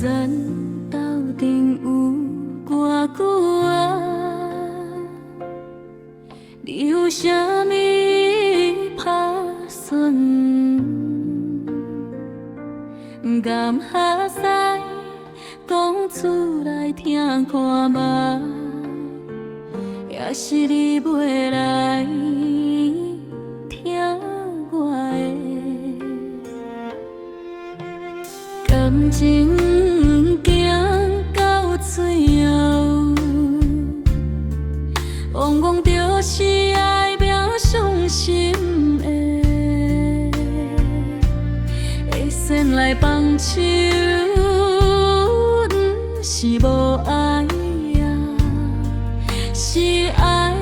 咱斗阵有偌久啊？你有啥物打算？甘下使讲出来听看嘛？也是你袂来听我的感情行到最后，往往就是爱拼伤心的，会先来放手，不是无爱啊，是爱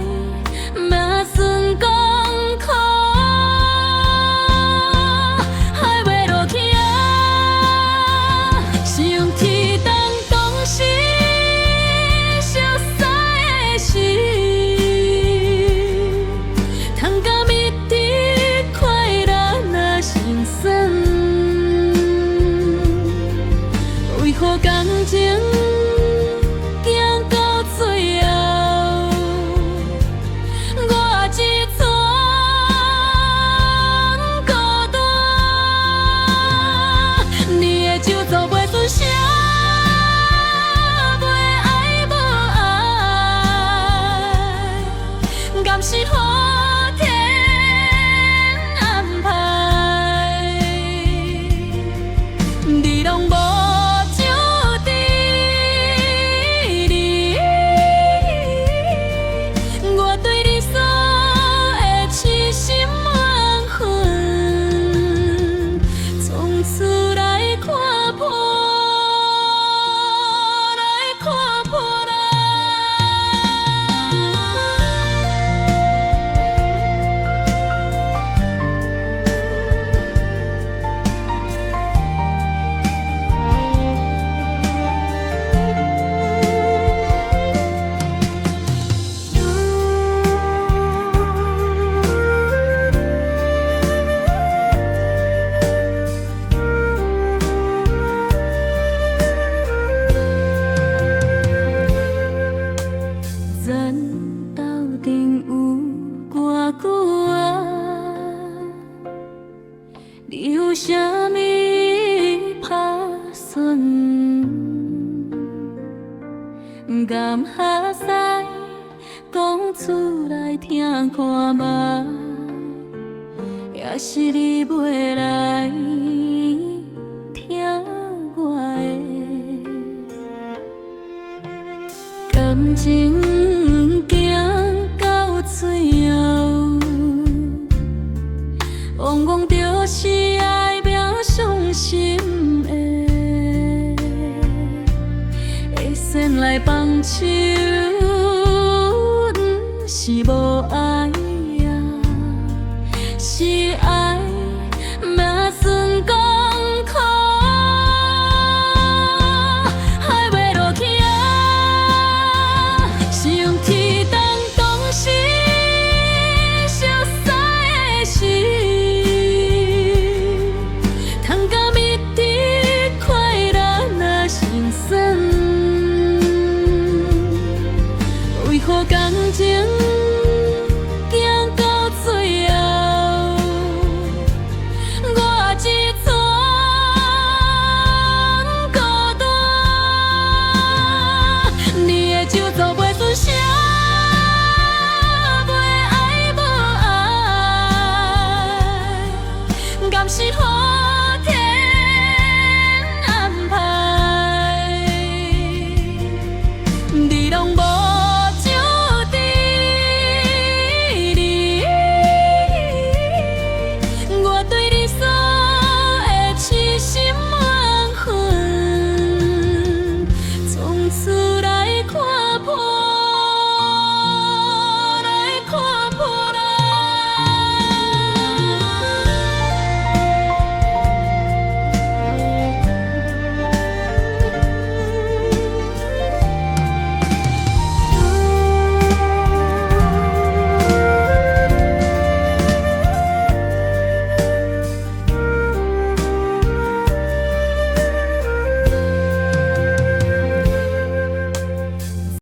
嘛算讲苦，爱袂落去啊，是用天当当时熟悉的事，通甲蜜甜快乐若心酸，为何感情？是好天安排，你拢无注定。我对你所的痴心万分，从此来看破，来看破啦。咱斗阵有偌久啊？你有啥物打算？甘下使讲出来听看嘛？也是你袂来听我的感情。行到最后，往往就是爱拼伤心的，会先来放手，不是无爱。